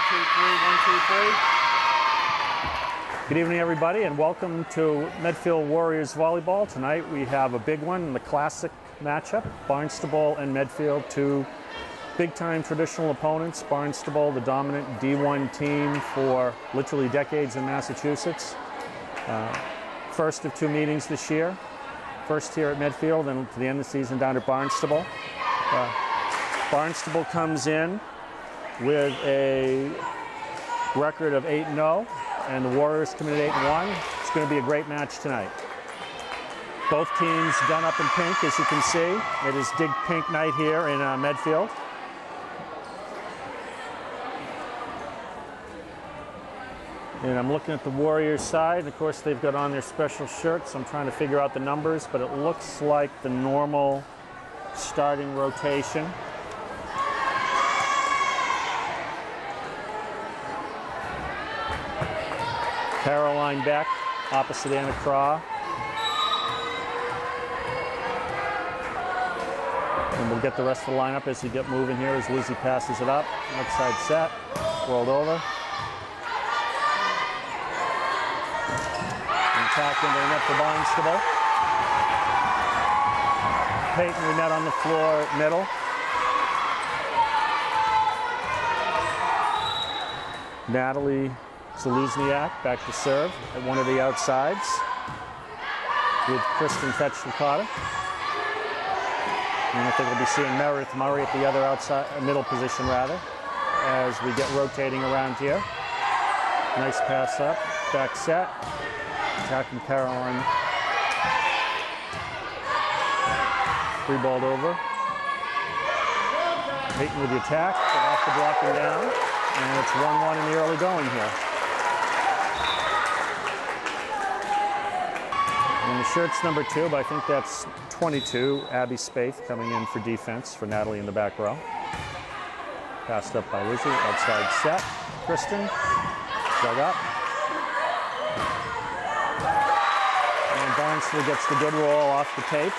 2, 3, 1, 2, 3. Good evening, everybody, and welcome to Medfield Warriors Volleyball. Tonight we have a big one in the classic matchup. Barnstable and Medfield, two big-time traditional opponents. Barnstable, the dominant D1 team for literally decades in Massachusetts. First of two meetings this year. First here at Medfield and to the end of the season down at Barnstable. Barnstable comes in with a record of 8-0, and the Warriors come in at 8-1. It's going to be a great match tonight. Both teams done up in pink, as you can see. It is Dig Pink night here in Medfield. And I'm looking at the Warriors side, and of course they've got on their special shirts. I'm trying to figure out the numbers, but it looks like the normal starting rotation. Caroline Beck, opposite Anna Craw. And we'll get the rest of the lineup as we get moving here as Lizzie passes it up. Left side set, rolled over. Attack into the net for Barnstable. Peyton Renette on the floor, middle. Natalie Zaluzniak back to serve at one of the outsides with Kristen Fetch-Nakata. And I think we'll be seeing Meredith Murray at the other outside, middle position rather, as we get rotating around here. Nice pass up, back set. Attacking Caroline. Free balled over. Peyton with the attack, but off the block and down. And it's 1-1 in the early going here. And the shirt's number 2, but I think that's 22, Abby Spaeth coming in for defense for Natalie in the back row. Passed up by Lizzie, outside set. Kristen, dug up. And Barnstable gets the good roll off the tape.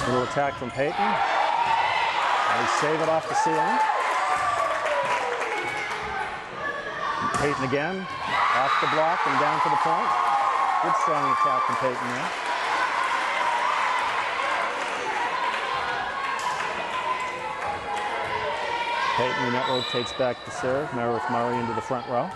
Little attack from Peyton. They save it off the ceiling. Peyton again, off the block and down to the point. Good strong attack from Peyton there. Peyton Renette rotates back to serve. Meredith Murray into the front row.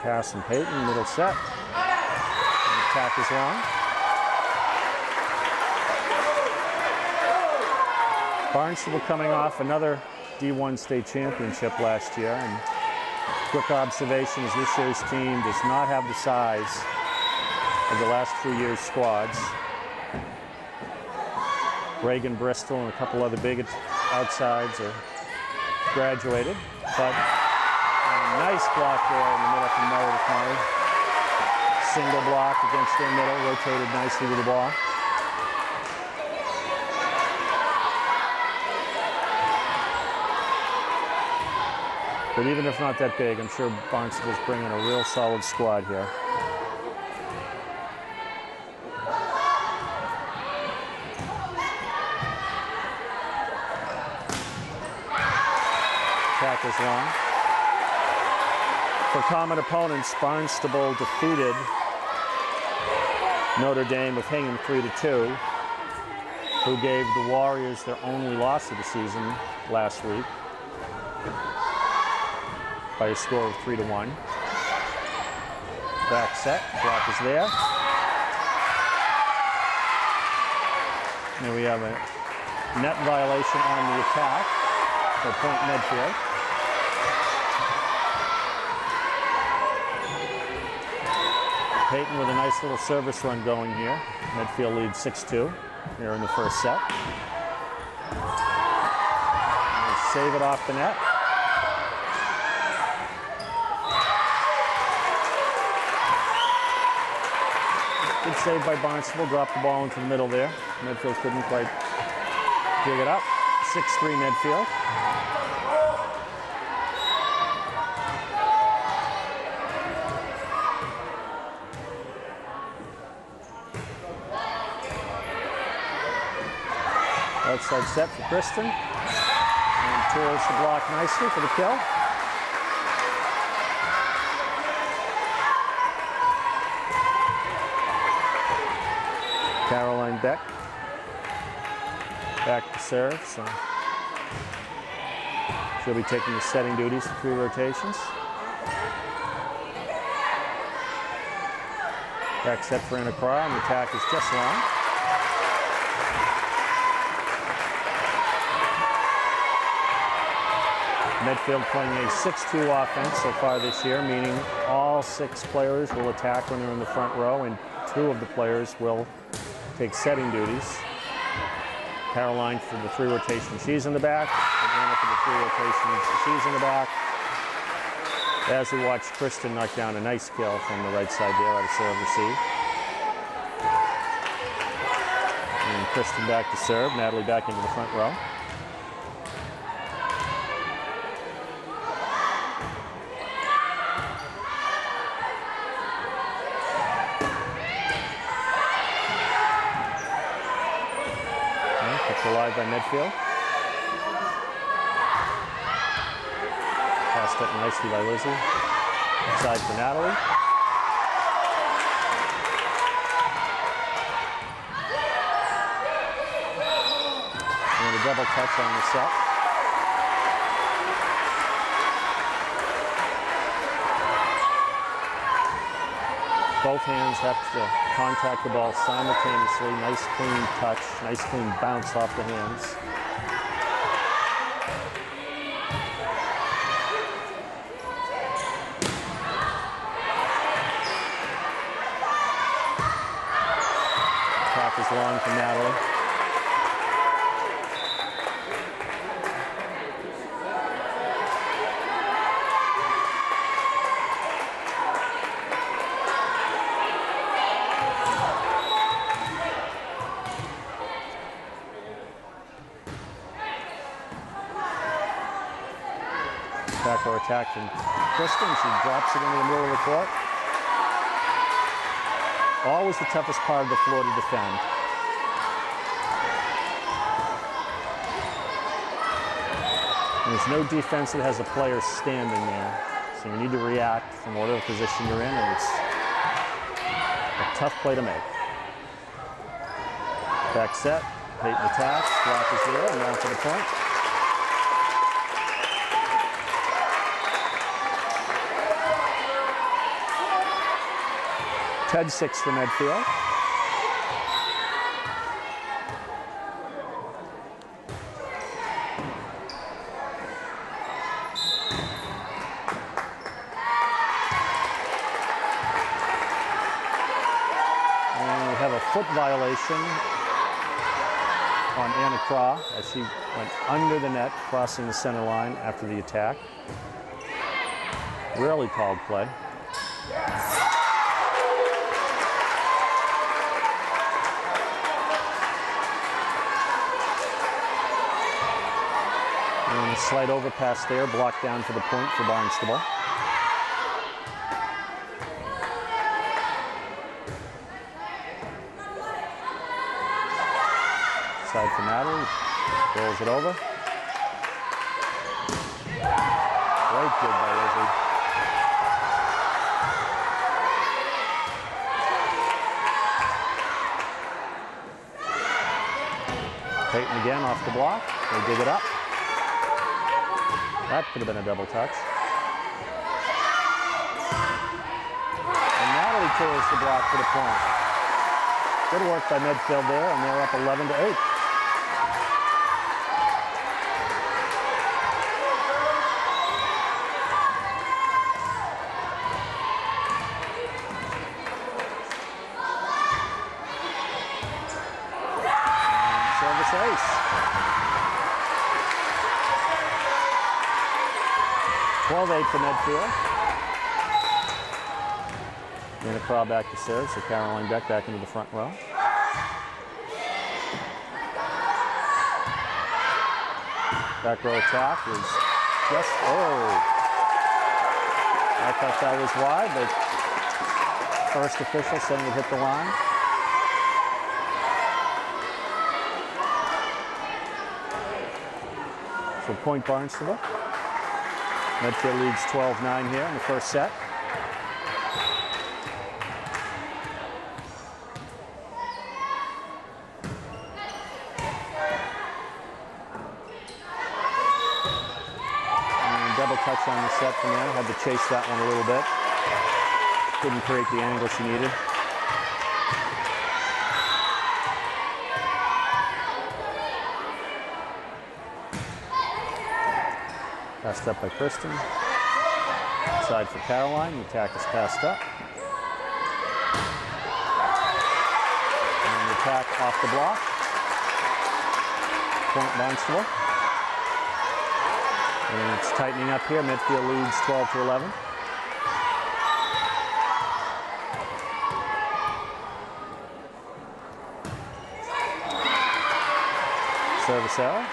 Pass from Peyton, middle set. And the attack is long. Barnstable coming off another D1 state championship last year, and quick observation is this year's team does not have the size of the last 2 years' squads. Reagan Bristol and a couple other big outsides are graduated, but nice block there in the middle from Meredith Murray. Single block against their middle, rotated nicely with the ball. But even if not that big, I'm sure Barnstable's bringing a real solid squad here. Attack is long. For common opponents, Barnstable defeated Notre Dame with Hingham 3-2, who gave the Warriors their only loss of the season last week by a score of 3-1. Back set, block is there. And we have a net violation on the attack for point Medfield. Peyton with a nice little service run going here. Medfield leads 6-2 here in the first set. And they save it off the net. Good save by Barnstable, dropped the ball into the middle there. Medfield couldn't quite dig it up. 6-3 Medfield. Outside set for Kristen. And tours the block nicely for the kill. Caroline Beck. Back to serve, so she'll be taking the setting duties for 3 rotations. Back set for Anna Craw, and the attack is just long. Medfield playing a 6-2 offense so far this year, meaning all 6 players will attack when they're in the front row, and 2 of the players will take setting duties. Caroline for the 3 rotations, she's in the back, and Anna for the 3 rotations, she's in the back. As we watch Kristen knock down a nice kill from the right side there out of serve receive. And Kristen back to serve, Natalie back into the front row. Alive by Medfield. Passed up nicely by Lizzie. Inside for Natalie. And a double touch on the set. Both hands have to contact the ball simultaneously. Nice clean touch, nice clean bounce off the hands. Attack is long from Natalie. Backdoor attack from Kristen. She drops it into the middle of the court. Always the toughest part of the floor to defend. And there's no defense that has a player standing there. So you need to react from whatever position you're in, and it's a tough play to make. Back set, Peyton attacks, block is there, and down to the point. Ted 6 for Medfield. And we have a foot violation on Anna Craw as she went under the net, crossing the center line after the attack. Rarely called play. And a slight overpass there, blocked down for the point for Barnstable. Side for Natalie, rolls it over. Great good by Lizzie. Peyton again off the block, they dig it up. That could have been a double touch. And Natalie clears the block for the point. Good work by Medfield there, and they're up 11-8. Service ace. 12-8 for Medfield. Anna Craw back to serve, so Caroline Beck back into the front row. Back row attack is just, I thought that was wide, but first official saying it hit the line. So point Barnstable. Medfield leads 12-9 here in the first set. Double touch on the set from there. Had to chase that one a little bit. Couldn't create the angle she needed. Passed up by Kristen. Side for Caroline. The attack is passed up. And the attack off the block. Point Barnstable. And it's tightening up here. Medfield leads 12-11. Service error.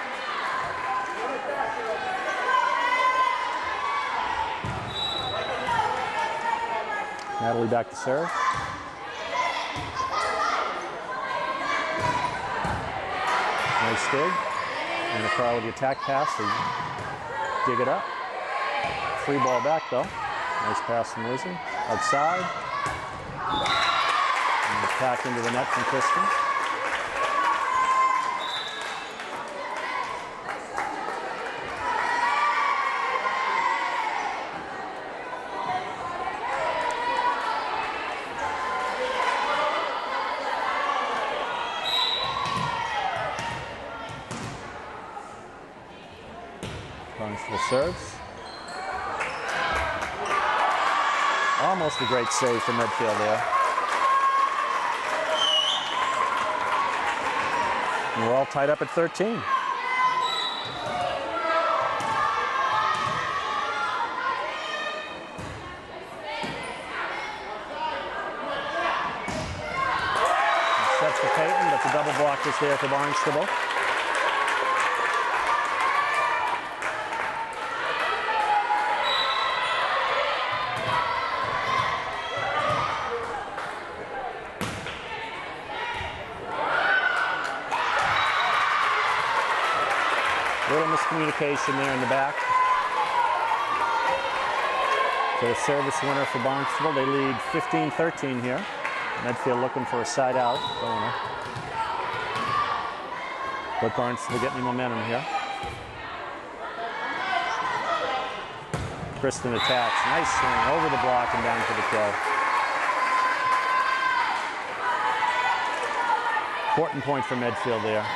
Natalie back to serve. Nice dig. And the Craw with the attack pass. Dig it up. Free ball back though. Nice pass from Lizzie. Outside. And the attack into the net from Kristen. Barnstable serves. Almost a great save from Medfield there. And we're all tied up at 13. Sets for Peyton, but the double block is there for Barnstable. Little miscommunication there in the back. So the service winner for Barnstable. They lead 15-13 here. Medfield looking for a side out. But Barnstable getting momentum here. Kristen attacks. Nice swing over the block and down for the kill. Important point for Medfield there.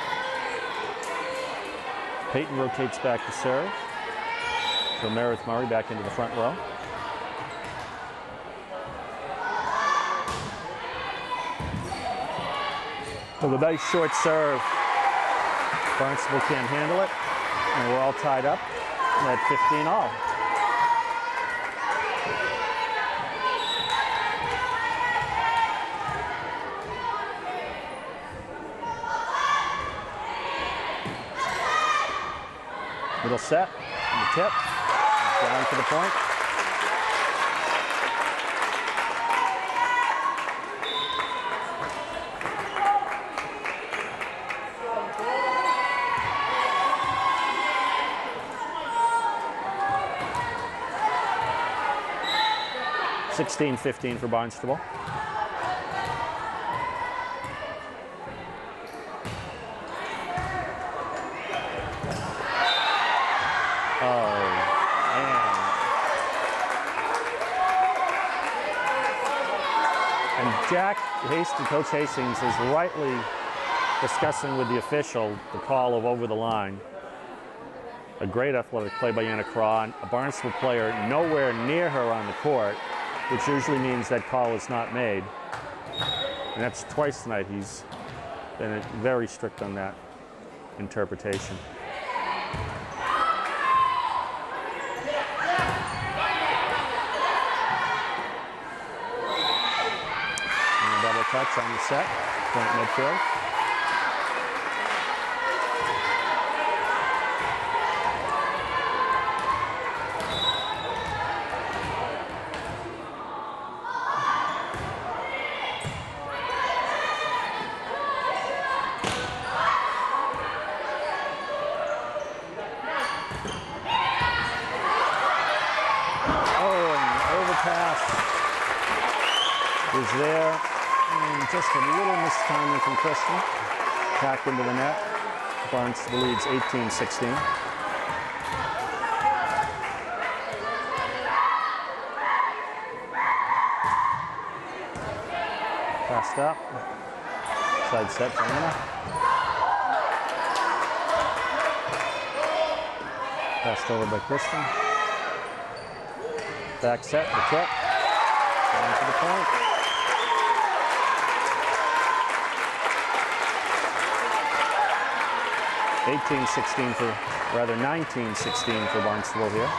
Peyton rotates back to serve. So Meredith Murray back into the front row. So the nice short serve. Barnstable can't handle it. And we're all tied up at 15-all. Middle set, and the tip, down to the point. (16-15) for Barnstable. Jack Hastings, Coach Hastings, is rightly discussing with the official the call of over the line. A great athletic play by Anna Craw, a Barnstable player nowhere near her on the court, which usually means that call is not made. And that's twice tonight. He's been very strict on that interpretation. touch on the set. Point Medfield. Is there, and just a little mistiming from Kristen. Back into the net. Barnstable leads 18-16. Passed up. Side set for Anna. Passed over by Kristen. Back set, the tip. Going to the point. 18-16 for, rather 19-16 for Barnstable here.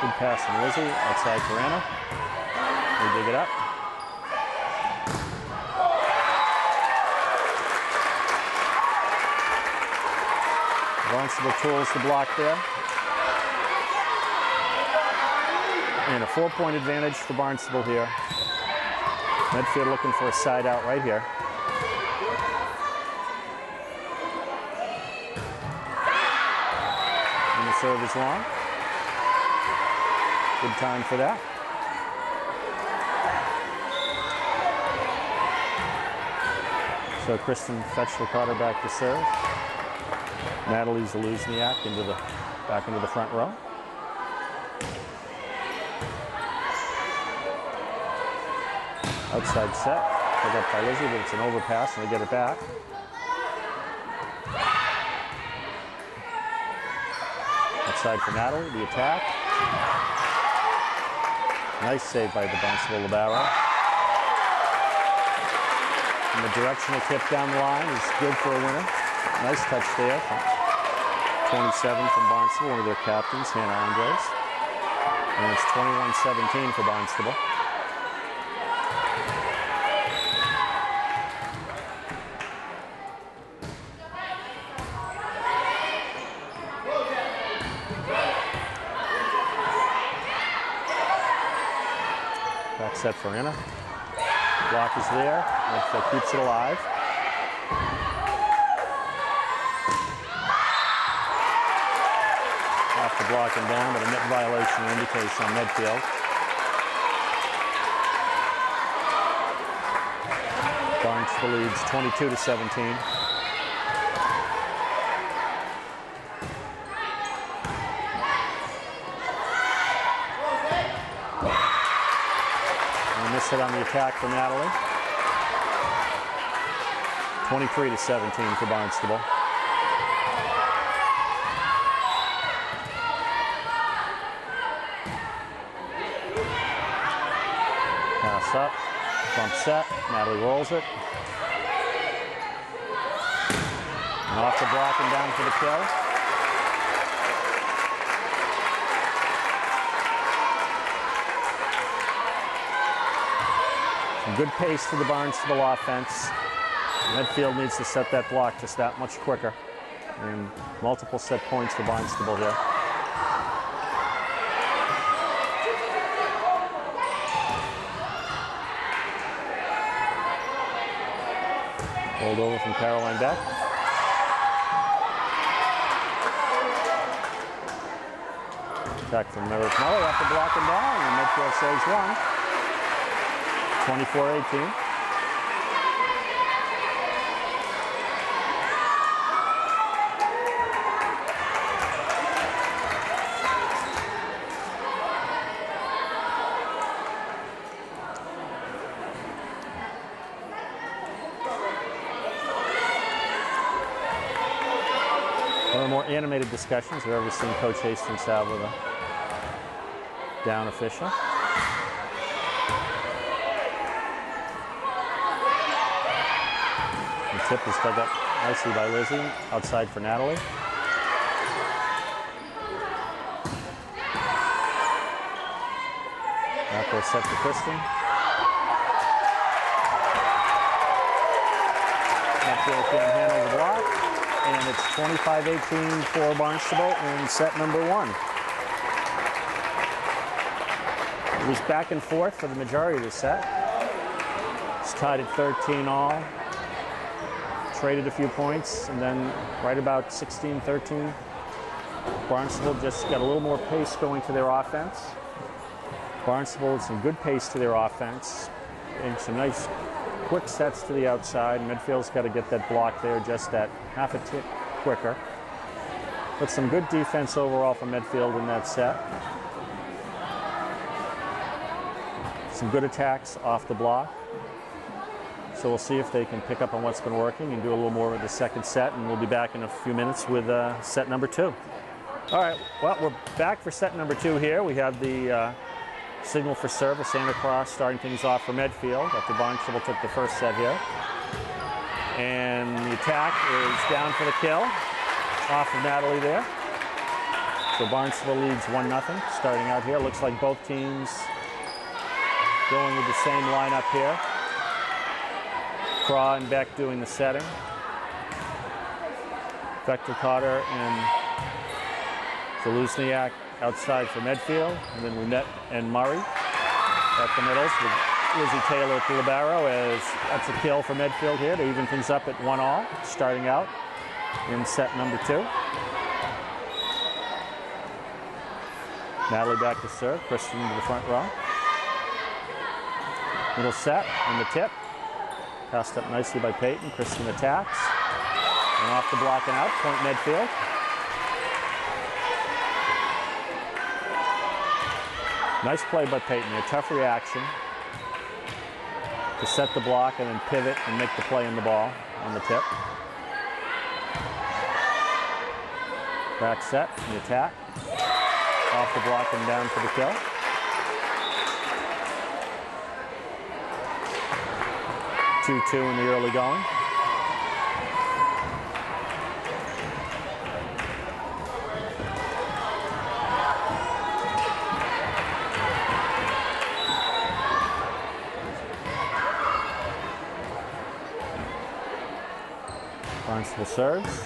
Good pass from Lizzie, outside for Anna. We dig it up. Barnstable tools the block there. And a 4-point advantage for Barnstable here. Medfield looking for a side out right here. And the serve is long. Good time for that. So Kristen fetched Ricardo back to serve. Natalie Zaluzniak back into the front row. Outside set, picked up by Lizzie, but it's an overpass and they get it back. Outside for Natalie, the attack. Nice save by the Barnstable libero. And the directional tip down the line is good for a winner. Nice touch there from 27 from Barnstable, one of their captains, Hannah Andres. And it's 21-17 for Barnstable. Back set for Anna. Block is there. Medfield keeps it alive. Off the block and down, but a net violation indication on Medfield. Barnstable leads 22-17. Hit on the attack for Natalie. 23-17 for Barnstable. Pass up, bump set, Natalie rolls it. And off the block and down for the kill. Good pace for the Barnstable offense. Medfield needs to set that block just that much quicker. And multiple set points for Barnstable here. Hold over from Caroline Beck. Attack from Merrick Muller off the block and down, and Medfield saves one. 24-18. One of the more animated discussions I've ever seen Coach Hastings have with a down official. Tip is dug up nicely by Lizzie, outside for Natalie. Another set for Kristen. Medfield can't handle the block. And it's 25-18 for Barnstable in set number 1. It was back and forth for the majority of the set. It's tied at 13 all. Traded a few points, and then right about 16-13, Barnstable just got a little more pace going to their offense. Barnstable had some good pace to their offense, and some nice quick sets to the outside. Medfield's got to get that block there just that half a tick quicker. But some good defense overall from Medfield in that set. Some good attacks off the block. So we'll see if they can pick up on what's been working and do a little more of the second set, and we'll be back in a few minutes with set number 2. All right, well, we're back for set number 2 here. We have the signal for service, Santa Claus starting things off for Medfield after Barnstable took the first set here. And the attack is down for the kill off of Natalie there. So Barnstable leads 1-0 starting out here. Looks like both teams going with the same lineup here. Craw and Beck doing the setting. Vector Cotter and Zaluzniak outside for Medfield. And then Lunette and Murray at the middles with Lizzie Taylor at the libero, as that's a kill for Medfield here to even things up at 1-all, starting out in set number 2. Natalie back to serve, Kristen to the front row. Middle set and the tip. Passed up nicely by Peyton. Kristen attacks. And off the block and out, point Medfield. Nice play by Peyton. A tough reaction to set the block and then pivot and make the play in the ball on the tip. Back set, the attack. Off the block and down for the kill. Two in the early going. Barnstable serves.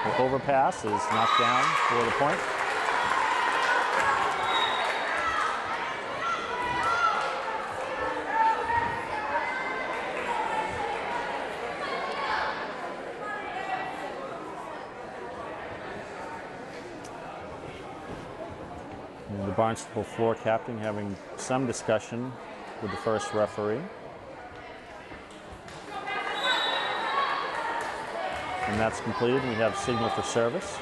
The overpass is knocked down for the point. And the Barnstable floor captain having some discussion with the first referee. And that's completed. We have signal for service.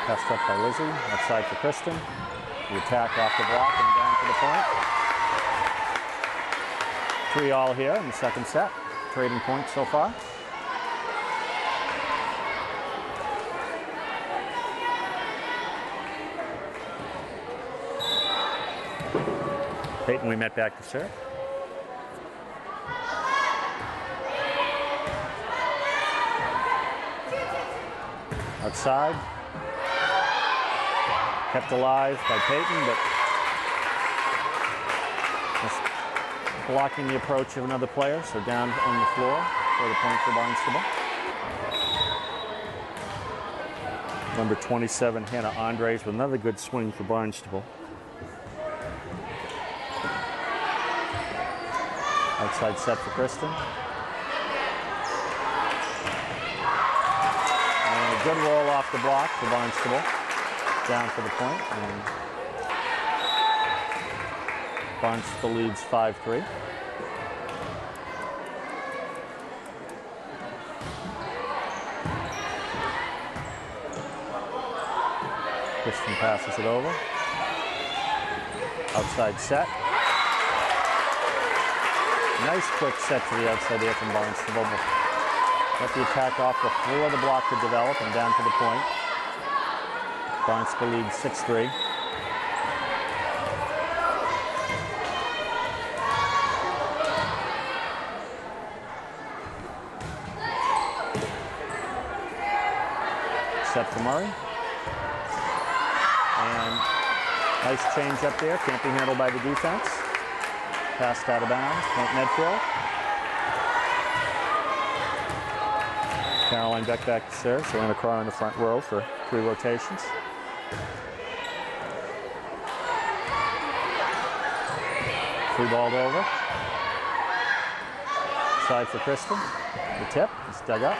Passed up by Lizzie, outside for Kristen. The attack off the block and down to the point. 3-all here in the second set. Trading points so far. Peyton, we met back to serve. Outside. Kept alive by Peyton, but just blocking the approach of another player, so down on the floor for the point for Barnstable. Number 27, Hannah Andres, with another good swing for Barnstable. Outside set for Kristen. And a good roll off the block for Barnstable. Down for the point. And Barnstable leads 5-3. Kristen passes it over. Outside set. Nice quick set to the outside there from Barnstable. Let the attack off before the block could develop and down to the point. Barnstable leads 6-3. Set for Murray. And nice change up there. Can't be handled by the defense. Passed out of bounds. Point Medfield. Caroline Beck back to serve. So Anna Carr in the front row for 3 rotations. Free balled over. Side for Kristen. The tip is dug up.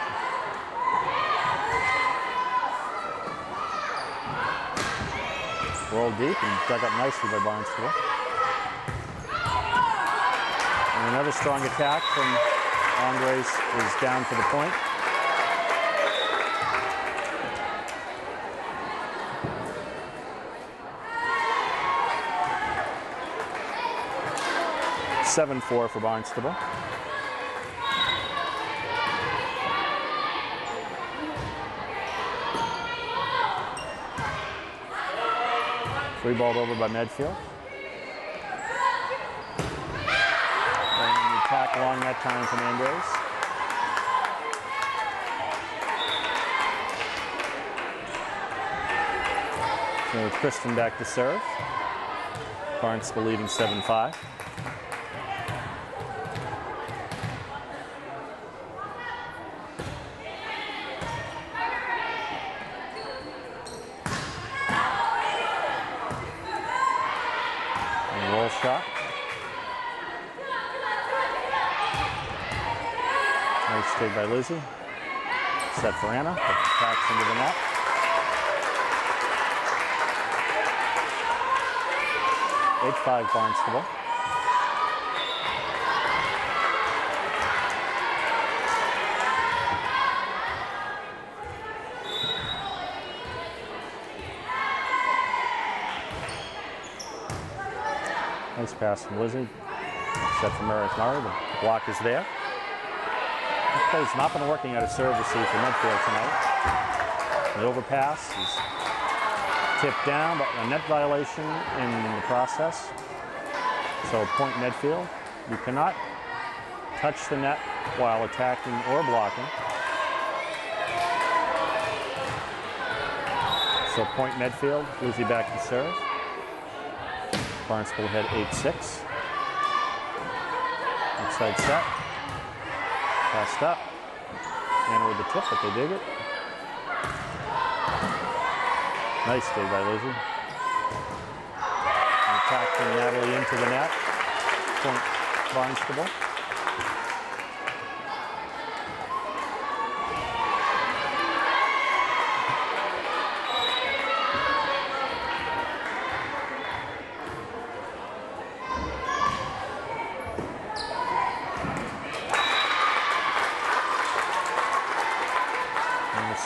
Rolled deep and dug up nicely by Barnstable. And another strong attack from Andres is down for the point. (7-4) for Barnstable. Free balled over by Medfield. And the attack along that time from Andres. So Kristen back to serve. Barnstable leading 7-5. Shot. Nice dig by Lizzie. Set for Anna. Backs into the net. (8-5) Barnstable. Nice pass from Lizzie. Set from Meredith Murray. The block is there. That play's not been working out of serve receive for Medfield tonight. The overpass is tipped down, but a net violation in the process. So point Medfield. You cannot touch the net while attacking or blocking. So point Medfield. Lizzie back to serve. Barnstable ahead 8-6. Outside set. Passed up. Anna with the tip, but they dig it. Nice dig by Lizzie. And attack from Natalie into the net. Point Barnstable.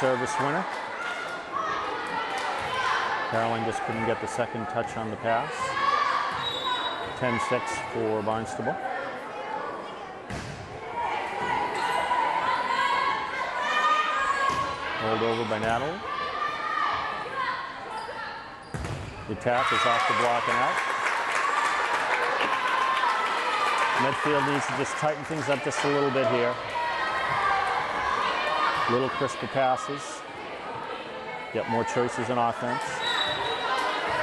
Service winner. Caroline just couldn't get the second touch on the pass. 10-6 for Barnstable. Rolled over by Natalie. The attack is off the block and out. Medfield needs to just tighten things up just a little bit here. Little crisper passes. Get more choices in offense.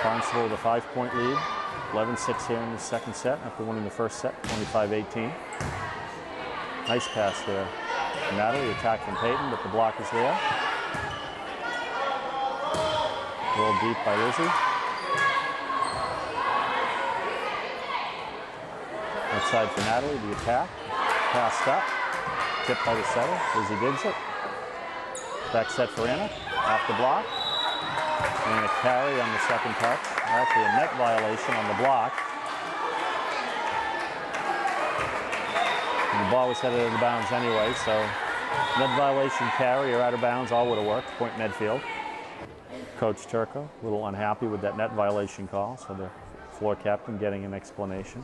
Barnstable with a 5-point lead. 11-6 here in the second set after winning the first set, 25-18. Nice pass there. Natalie, attack from Peyton, but the block is there. Rolled deep by Lizzie. Outside for Natalie, the attack. Passed up. Tipped by the setter. Lizzie digs it. Back set for Anna, off the block, and a carry on the second touch. Actually a net violation on the block. And the ball was headed out of bounds anyway, so net violation, carry, or out of bounds, all would have worked. Point Medfield. Coach Turco, a little unhappy with that net violation call, so the floor captain getting an explanation.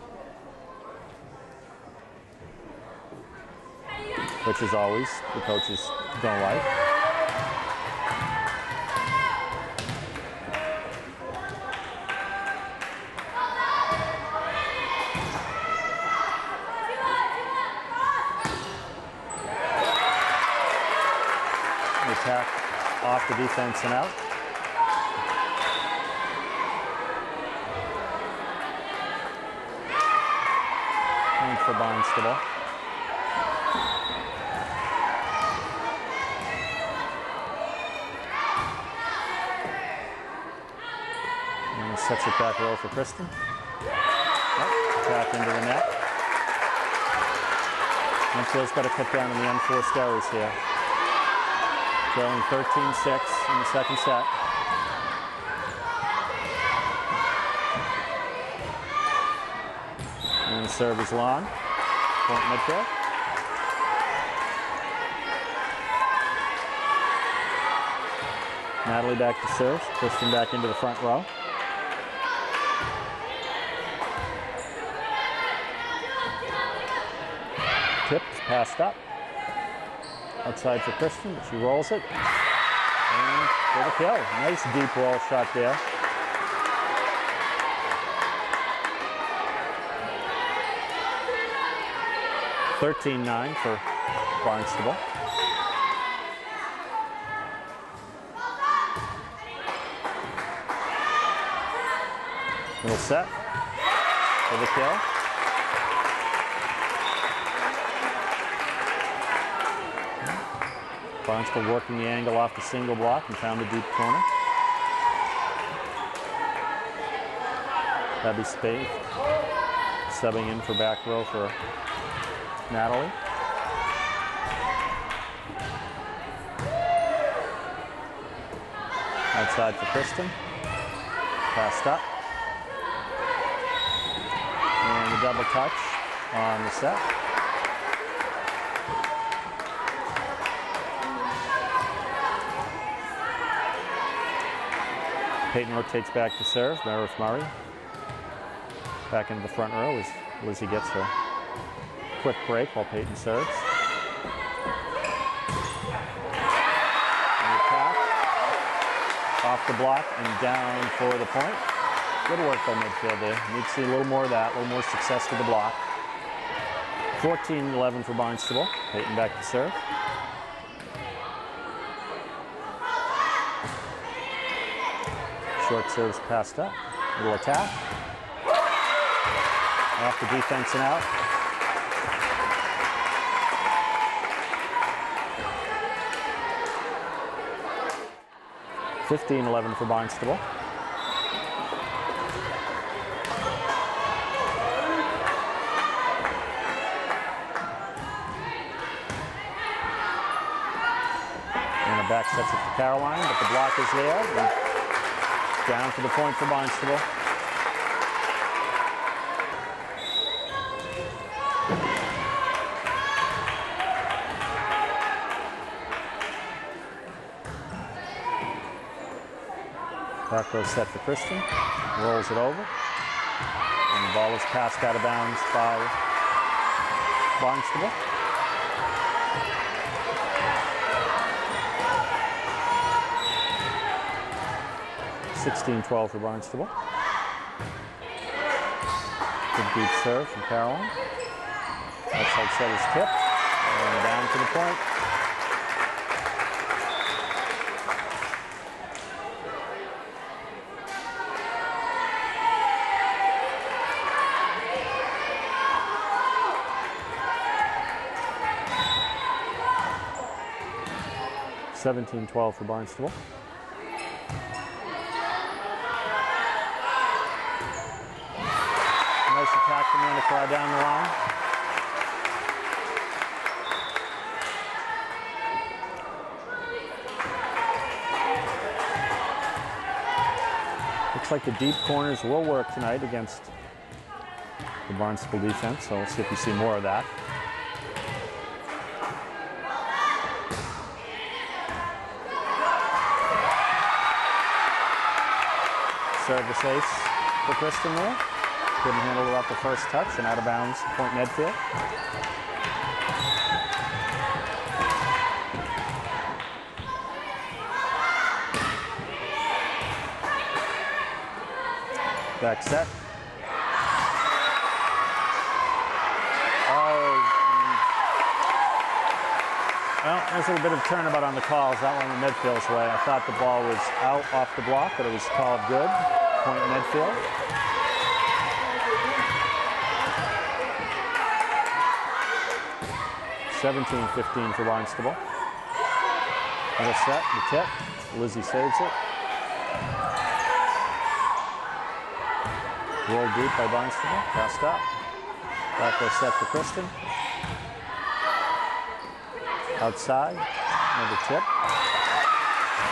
Which is always, the coaches don't like. Attack off the defense and out. for Barnstable. And sets it back row for Kristen. Back into the net. Medfield's got to cut down on the unforced errors here. Trailing 13-6 in the second set. And the serve is long. Point Medfield. Natalie back to serve. Kristen back into the front row. Tipped, passed up. Outside for Kristen, but she rolls it. And for the kill. Nice deep roll shot there. (13-9) for Barnstable. Middle set for the kill. Barnstable working the angle off the single block and found the deep corner. Abby Spade subbing in for back row for Natalie. Outside for Kristen. Passed up. And the double touch on the set. Peyton rotates back to serve. Meredith Murray back into the front row as Lizzie gets her quick break while Peyton serves. And the attack off the block and down for the point. Good work by Medfield there. Need to see a little more of that, a little more success with the block. 14-11 for Barnstable. Peyton back to serve. Short serves passed up. Little attack. Off the defense and out. (15-11) for Barnstable. And a back sets it for Caroline, but the block is there. And down for the point for Barnstable. Back row set for Kristen. Rolls it over. And the ball is passed out of bounds by Barnstable. (16-12) for Barnstable. Good deep serve from Caroline. Outside set is tipped. And down to the point. (17-12) for Barnstable. Nice attack from Anna Carr down the line. Looks like the deep corners will work tonight against the Barnstable defense, so we'll see if we see more of that. Service ace for Kristen there. Couldn't handle it off the first touch and out of bounds, point Medfield. Back set. Well, there's a little bit of turnabout on the calls. That one in Medfield's way. I thought the ball was out off the block, but it was called good. Point Medfield. 17-15 for Barnstable. Middle set, the tip. Lizzie saves it. Rolled deep by Barnstable. Passed up. Back row set for Kristen. Outside. Another tip.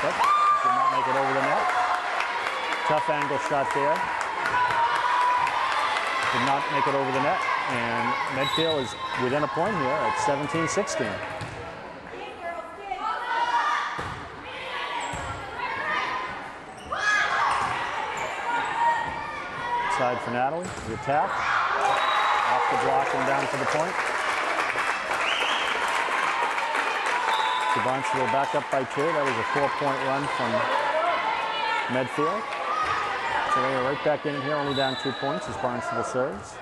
Tip. Did not make it over the net. Tough angle shot there. Did not make it over the net. And Medfield is within a point here at 17-16. Side for Natalie, the attack. Off the block and down for the point. So Barnstable back up by 2. That was a 4-point run from Medfield. So they are right back in here, only down 2 points as Barnstable serves.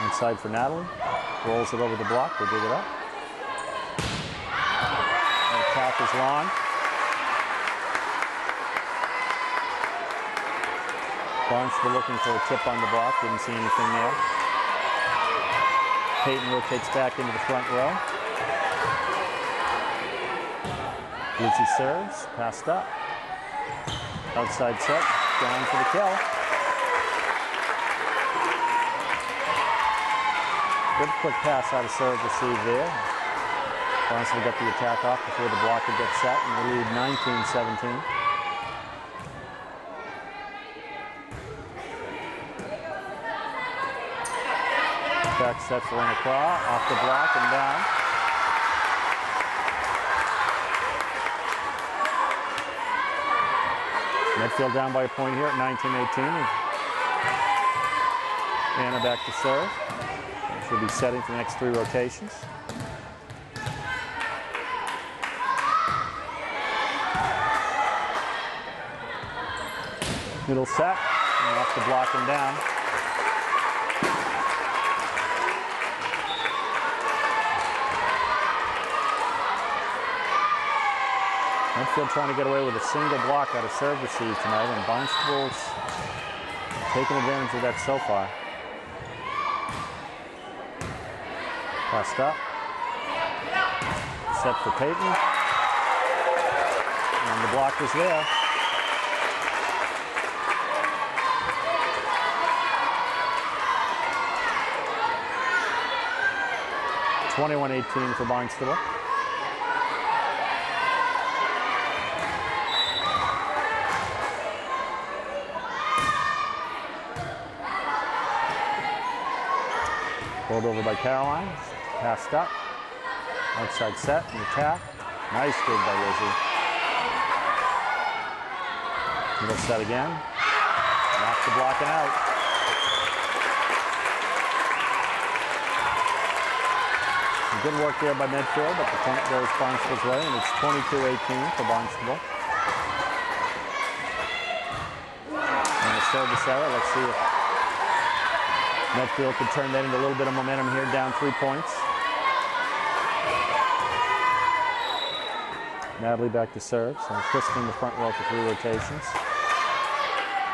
Inside for Natalie. Rolls it over the block, they dig it up. The attack is long. Barnstable looking for a tip on the block, didn't see anything there. Peyton rotates back into the front row. Lizzie serves, passed up. Outside set, down for the kill. Good quick pass out of serve receive there. Barnstable got the attack off before the block could get set, and they lead 19-17. Back set for Anna Craw, off the block and down. Medfield down by a point here at 19-18. Anna back to serve. She'll be setting for the next 3 rotations. Middle set, and off the block and down. Medfield trying to get away with a single block out of serve receive tonight, and Barnstable's taking advantage of that so far. Passed up. Set for Peyton. And the block was there. (21-18) for Barnstable. Rolled over by Caroline. Passed up. Outside set and attack. Nice dig by Lizzie. Middle set again. Off the block and out. Some good work there by Medfield, but the point goes Barnstable's way, and it's 22-18 for Barnstable. And the service error. Let's see if Medfield could turn that into a little bit of momentum here, down 3 points. Natalie back to serve, so Kristen in the front row for 3 rotations.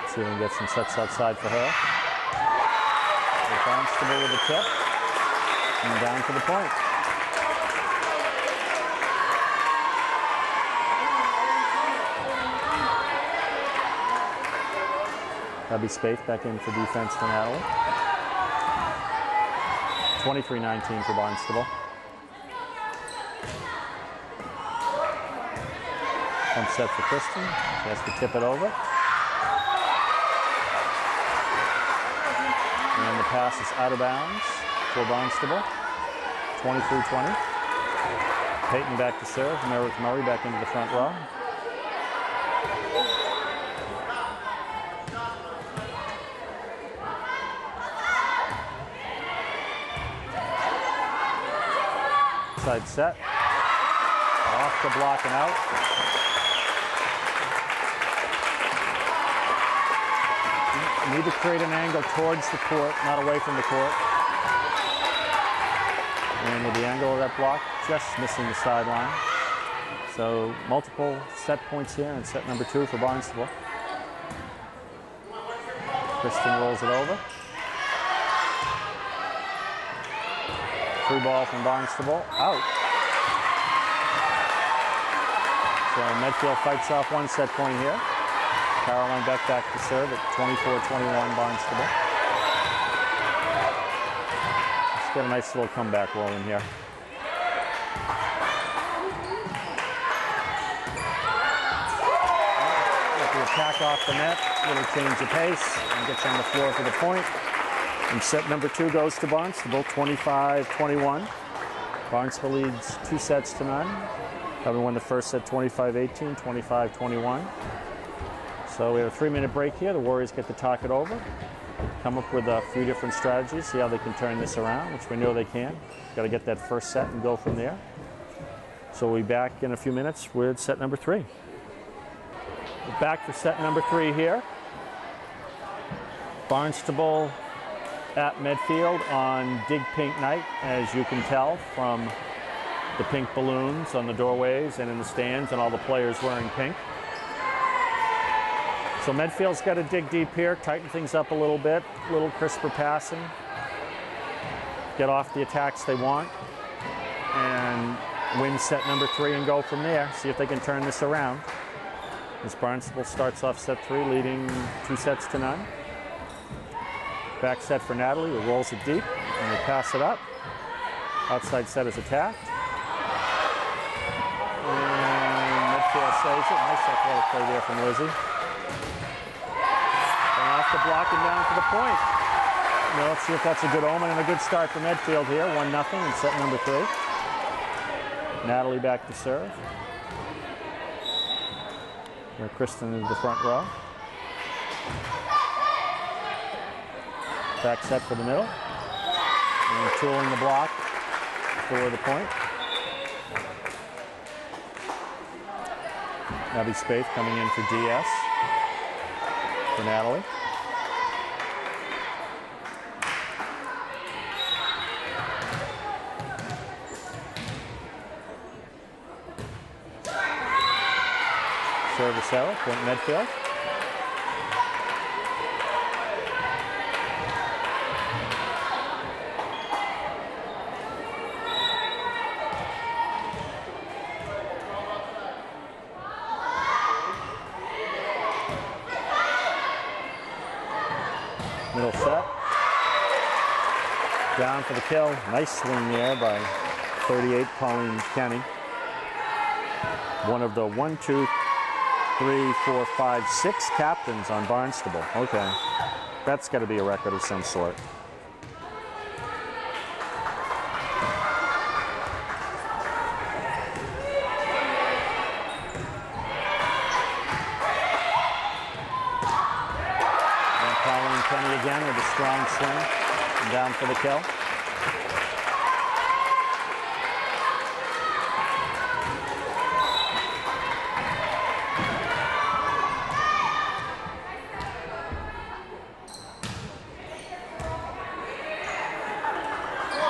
See if we can get some sets outside for her. Barnstable with a tip, and down to the point. Abby Spaeth back in for defense for Natalie. 23-19 for Barnstable. Pump set for Kristen. She has to tip it over. And the pass is out of bounds for Barnstable. 23-20. Peyton back to serve. Meredith Murray back into the front row. Side set. Off the block and out. You need to create an angle towards the court, not away from the court. And with the angle of that block, just missing the sideline. So multiple set points here in set number 2 for Barnstable. Kristen rolls it over. Free ball from Barnstable, out. So Medfield fights off one set point here. Caroline Beck back to serve at 24-21 Barnstable. Let's get a nice little comeback rolling here. Get the attack off the net, little change of pace, and gets on the floor for the point. And set number 2 goes to Barnstable, 25-21. Barnstable leads 2 sets to none. Having won the first set 25-18, 25-21. So we have a 3-minute break here. The Warriors get to talk it over, come up with a few different strategies, see how they can turn this around, which we know they can. Got to get that first set and go from there. So we'll be back in a few minutes with set number 3. We're back for set number 3 here. Barnstable at Medfield on Dig Pink night, as you can tell from the pink balloons on the doorways and in the stands and all the players wearing pink. So Medfield's got to dig deep here, tighten things up a little bit, a little crisper passing, get off the attacks they want, and win set number 3 and go from there. See if they can turn this around. As Barnstable starts off set 3, leading 2 sets to none. Back set for Natalie, who rolls it deep, and they pass it up. Outside set is attacked. And Medfield saves it. Nice athletic play there from Lizzie. And off the block and down to the point. Now let's see if that's a good omen and a good start for Medfield here. 1-0 in set number 3. Natalie back to serve. Here Kristen into the front row. Back set for the middle. And tooling the block for the point. Abby Spaeth coming in for DS for Natalie. Service error, point Medfield. Middle set. Down for the kill. Nice swing there by 38 Colleen Kenny. One of the 1, 2, 3, 4, 5, 6 captains on Barnstable. Okay. That's got to be a record of some sort. Kenny again with a strong swing and down for the kill.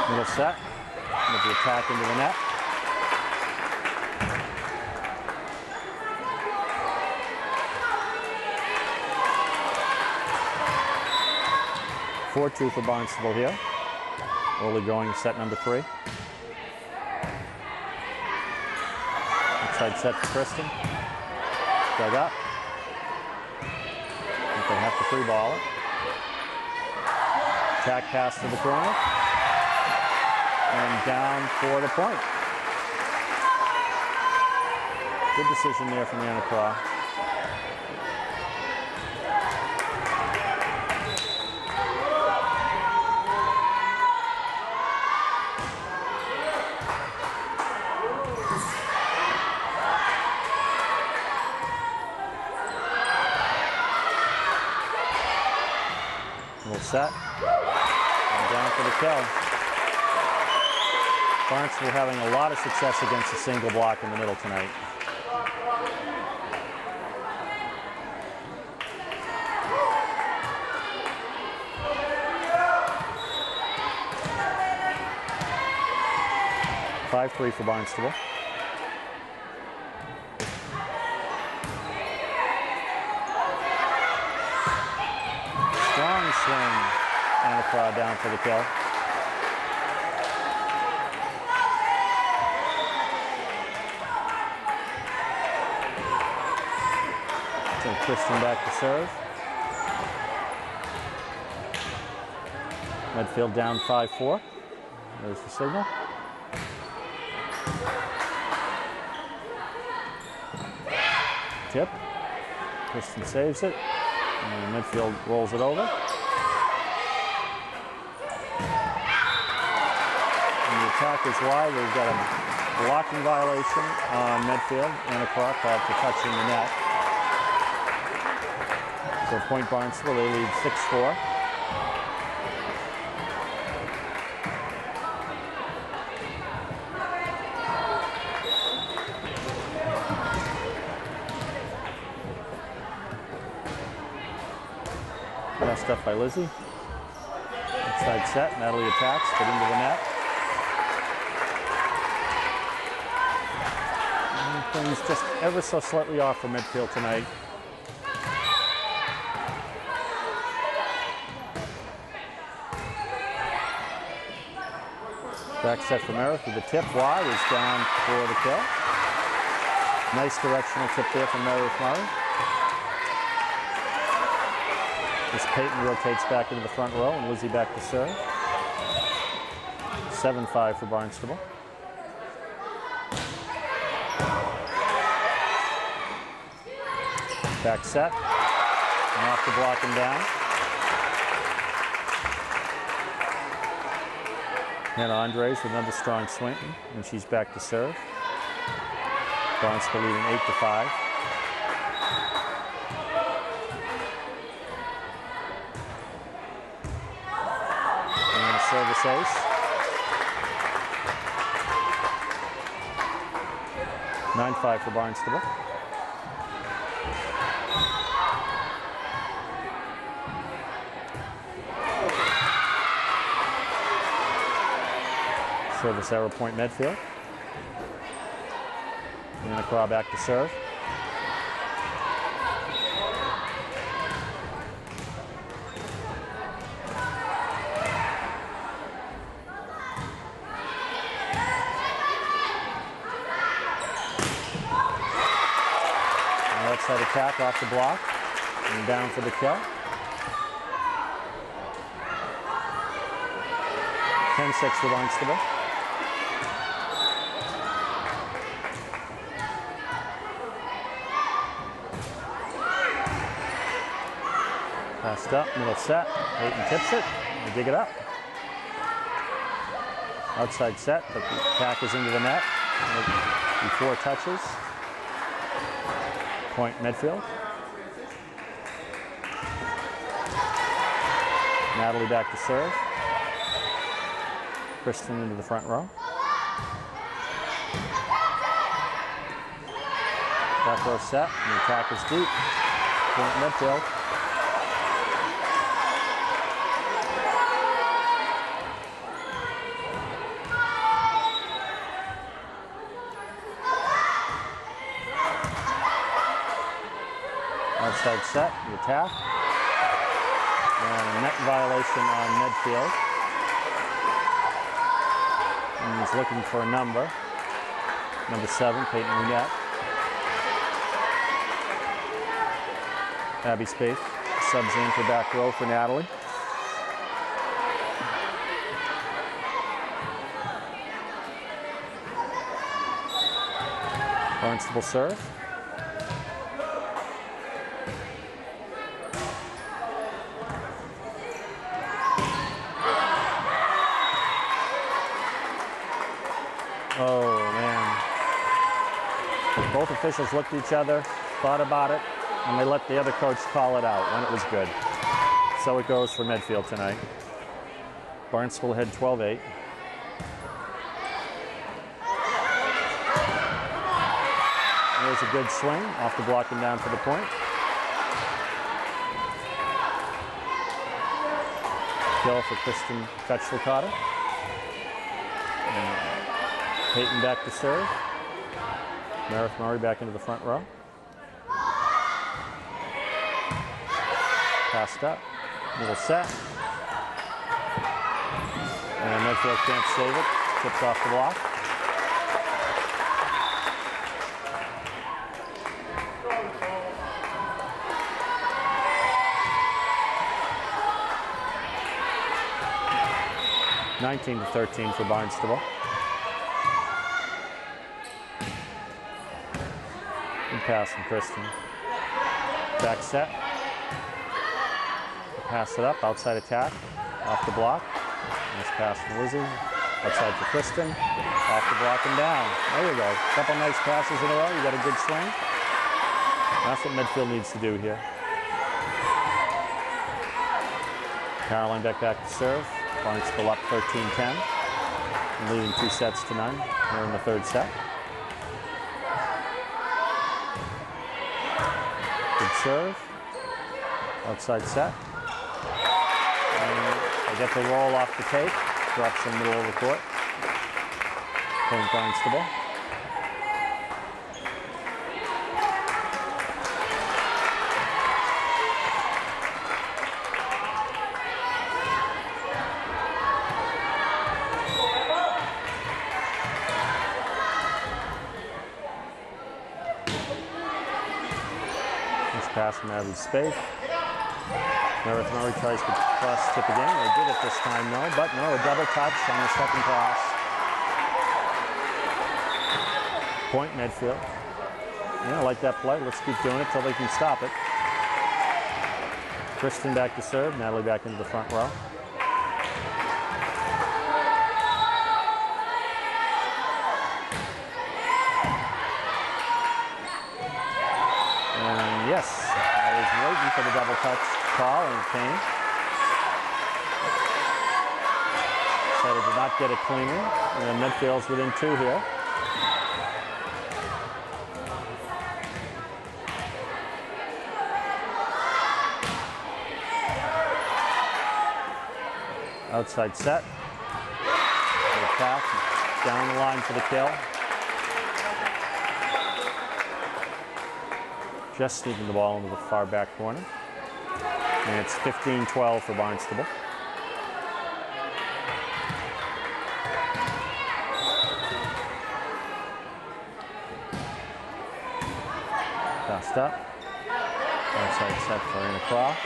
Middle set with the attack into the net. Four-2 for Barnstable here. Early going set number 3. Outside set for Kristen. Dug up. I think they have to free ball it. Attack pass to the corner. And down for the point. Good decision there from Anna Craw. Set and down for the kill. Barnstable having a lot of success against a single block in the middle tonight. (5-3) for Barnstable. Swing and a crowd down for the kill. So Kristen back to serve. Medfield down 5-4. There's the signal. Tip. Kristen saves it. And Medfield rolls it over. And the attack is wide. We've got a blocking violation on Medfield and a clock called for touching the net. So point Barnstable, they lead 6-4. Passed up by Lizzie. Inside set, Natalie attacks, but into the net. And things just ever so slightly off for Medfield tonight. Back set from Eric with the tip wide is down for the kill. Nice directional tip there from Meredith Murray. As Peyton rotates back into the front row and Lizzie back to serve. 7-5 for Barnstable. Back set. And off the block and down. Hannah Andres with another strong swing, and she's back to serve. Barnstable leading 8-5. And a service ace. 9-5 for Barnstable. Service error point Medfield. And a claw back to serve. And outside attack off the block and down for the kill. 10-6 for Barnstable. Passed up, middle set. Peyton tips it. They dig it up. Outside set, but the attack is into the net. Before touches. Point Medfield. Natalie back to serve. Kristen into the front row. Back row set, and the attack is deep. Point Medfield. Outside set, the attack. And a net violation on Medfield. And he's looking for a number. Number 7, Peyton Lunette. Abby Spaeth subs in for back row for Natalie. Barnstable serve. Oh, man. Both officials looked at each other, thought about it, and they let the other coach call it out when it was good. So it goes for Medfield tonight. Barnstable ahead 12-8. There's a good swing off the block and down for the point. Kill for Kristen Fetch-Licata. Peyton back to serve. Meredith Murray back into the front row. Passed up. Middle set. And Medfield can't save it. Tips off the block. 19-13 for Barnstable. Good pass from Kristen. Back set. Pass it up, outside attack, off the block. Nice pass from Lizzie. Outside for Kristen. Off the block and down. There you go. A couple nice passes in a row. You got a good swing. That's what Medfield needs to do here. Caroline back to serve. Barnstable up 13-10. Leading 2-0. We're in the third set. Good serve. Outside set. And they get the roll off the tape. Drops in the middle of the court. Point Barnstable. Nice pass from Abby Spaeth. Meredith Murray tries to cross tip again. They did it this time, though, but no, a double touch on the second pass. Point Medfield. Yeah, I like that play. Let's keep doing it till they can stop it. Kristen back to serve. Natalie back into the front row. And yes, I was waiting for the double touch call and it came. Decided to not get it cleanly. And Medfield's within 2 here. Outside set. Good attack. Down the line for the kill. Just sneaking the ball into the far back corner. And it's 15-12 for Barnstable. Passed up. Outside set for Anna Croft.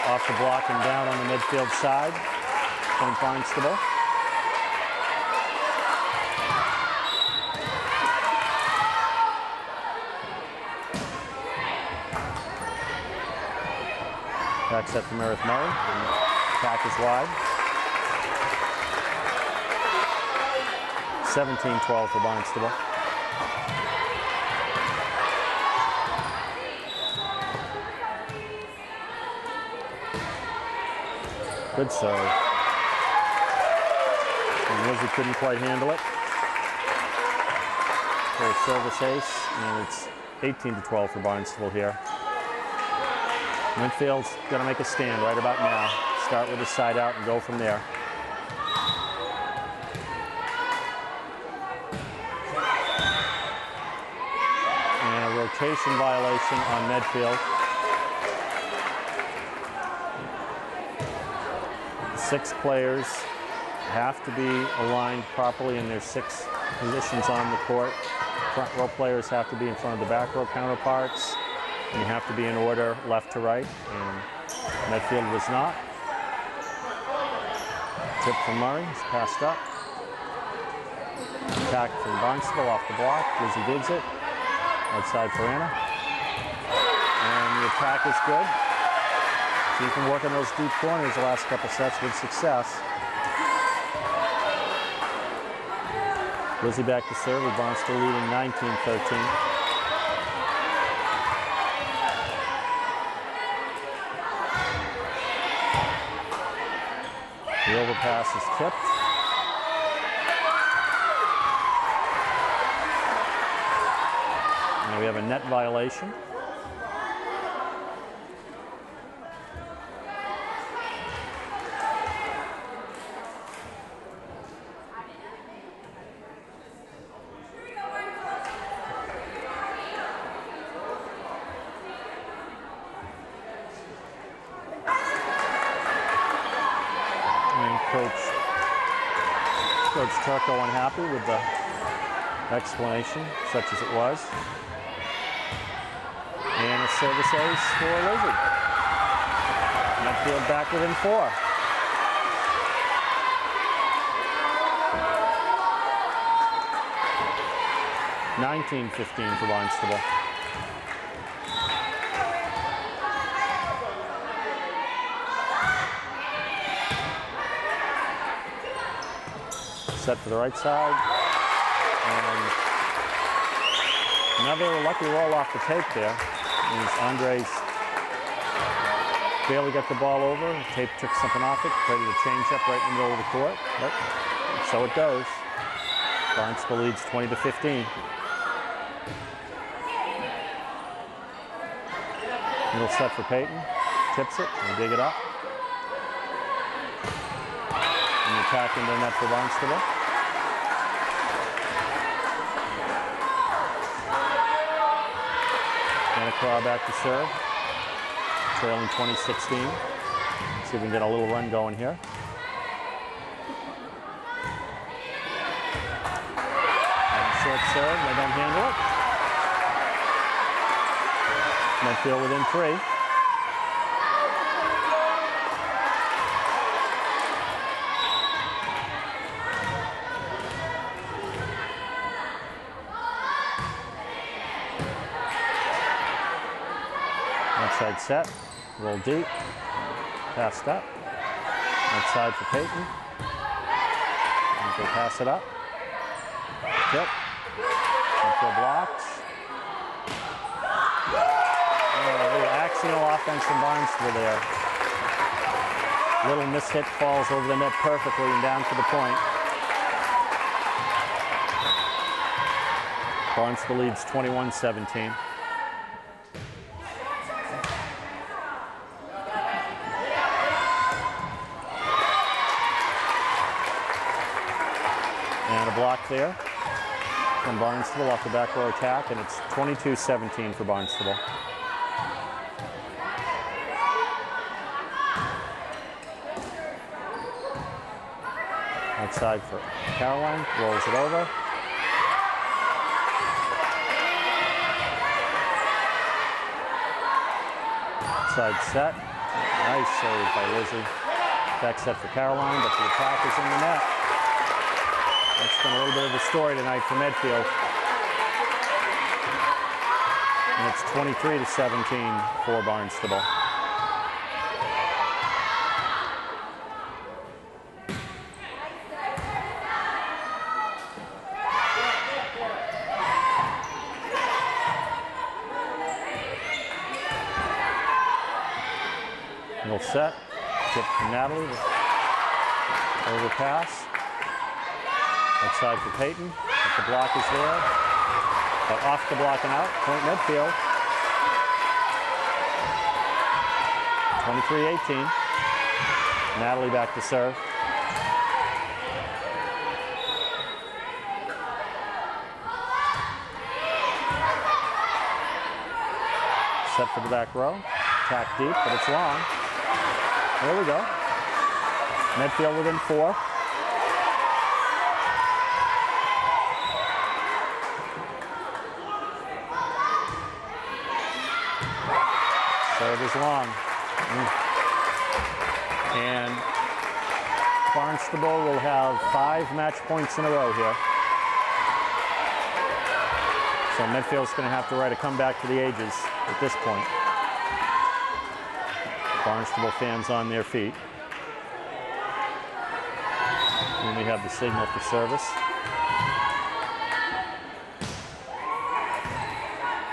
Off the block and down on the midfield side. Point Barnstable. Back set from Meredith Murray. Attack is wide. 17-12 for Barnstable. Good serve. And Lizzie couldn't quite handle it. For a service ace, and it's 18-12 for Barnstable here. Medfield's going to make a stand right about now. Start with a side out and go from there. And a rotation violation on Medfield. 6 players have to be aligned properly in their 6 positions on the court. Front row players have to be in front of the back row counterparts. And you have to be in order left to right, and Medfield was not. Tip from Murray, it's passed up. Attack from Barnstable off the block. Lizzie digs it. Outside for Anna. And the attack is good. So you can work on those deep corners the last couple sets with success. Lizzie back to serve with Barnstable leading 19-13. The overpass is tipped. Now we have a net violation. Coach Turco unhappy with the explanation, such as it was. And a service ace for Lizzie. Medfield back within 4. (19-15) for Barnstable. Set for the right side. And another lucky roll off the tape there. As Andres barely got the ball over. The tape took something off it, created a change up right in the middle of the court. But so it goes. Barnstable leads 20-15. Middle set for Peyton. Tips it and dig it up. And the attack into the net for Barnstable. And a claw back to serve. Trailing 20-16. See if we can get a little run going here. And short serve, they don't handle it. Medfield within 3. Outside set, roll deep, passed up. Outside for Peyton. And they pass it up. Tip. Medfield blocks. A little axial offense from Barnstable there. Little mishit, falls over the net perfectly and down to the point. Barnstable leads 21-17. And a block there from Barnstable off the back row attack, and it's 22-17 for Barnstable. Outside for Caroline, rolls it over. Outside set, nice save by Lizzie. Back set for Caroline, but the attack is in the net. That's been a little bit of the story tonight for Medfield. And it's 23-17 for Barnstable. Middle set, tip from Natalie, overpass. Outside for Peyton, but the block is there. But off the block and out, point Medfield. 23-18. Natalie back to serve. Set for the back row. Attack deep, but it's long. There we go. Medfield within 4. Serve is long. And Barnstable will have 5 match points in a row here. So Medfield's going to have to write a comeback for the ages at this point. Barnstable fans on their feet. And we have the signal for service.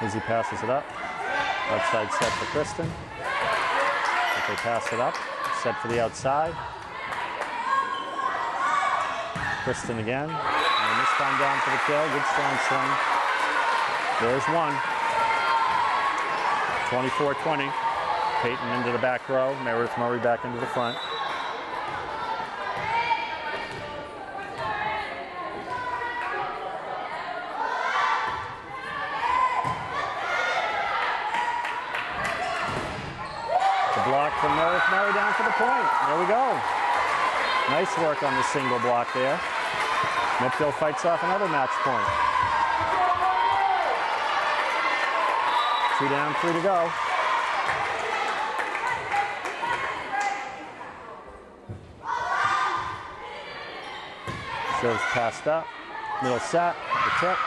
Lizzie passes it up. Outside set for Kristen. But they pass it up. Set for the outside. Kristen again. And this time down for the kill. Good strong swing. There's one. 24-20. Peyton into the back row. Meredith Murray back into the front. Block from Meredith Murray down to the point. There we go. Nice work on the single block there. Medfield fights off another match point. 2 down, 3 to go. Serves passed up. Middle set. The tip.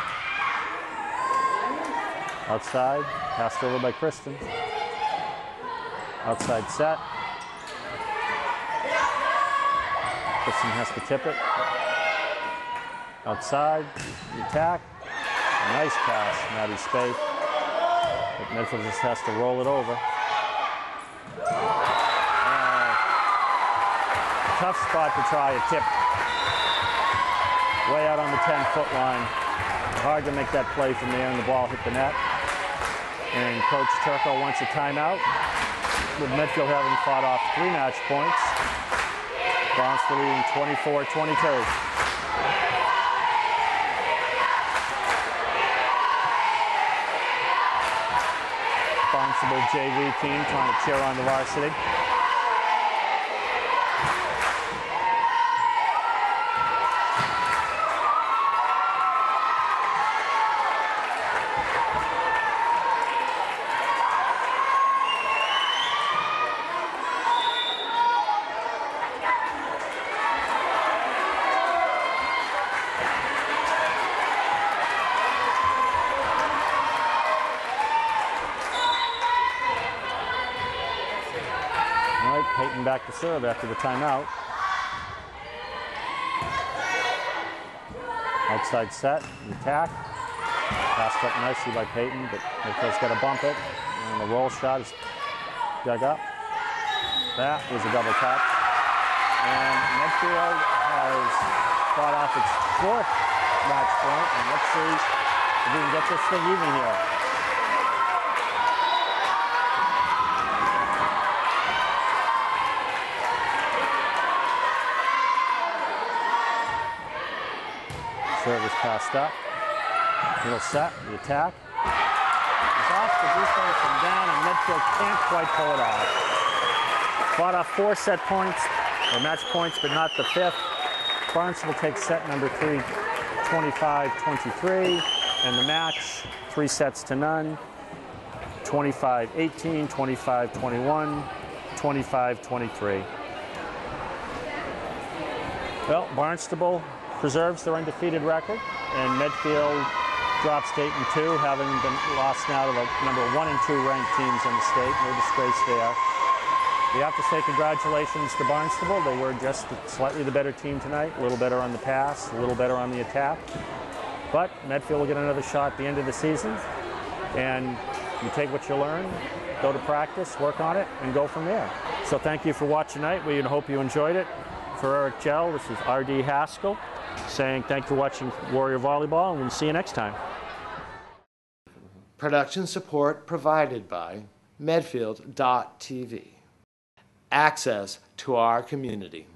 Outside. Passed over by Kristen. Outside set. Kristen has to tip it. Outside. The attack. A nice pass, Maddie Spade. But Medfield just has to roll it over. Tough spot to try a tip. Way out on the 10-foot line. Hard to make that play from there, and the ball hit the net. And Coach Turco wants a timeout, with Medfield having fought off 3 match points. Barnstable leading 24-22. Barnstable JV team trying to cheer on the varsity. Peyton back to serve after the timeout. Outside set, attack. Passed up nicely by Peyton, but Medfield's got to bump it. And the roll shot is dug up. That was a double touch. And Medfield has fought off its 4th match point. And let's see if we can get this thing even here. Service passed up. Middle set, the attack. It's off the defense and down, and Medfield can't quite pull it off. Fought off 4 set points, or match points, but not the 5th. Barnstable takes set number 3, 25-23, and the match, 3 sets to none. 25-18, 25-21, 25-23. Well, Barnstable preserves their undefeated record, and Medfield drops to 8-2, having been lost now to the number 1 and 2 ranked teams in the state. No disgrace there. We have to say congratulations to Barnstable. They were just slightly the better team tonight, a little better on the pass, a little better on the attack. But Medfield will get another shot at the end of the season, and you take what you learn, go to practice, work on it, and go from there. So thank you for watching tonight. We hope you enjoyed it. For Eric Gell, this is R.D. Haskell saying thank you for watching Warrior Volleyball, and we'll see you next time. Production support provided by Medfield.tv. Access to our community.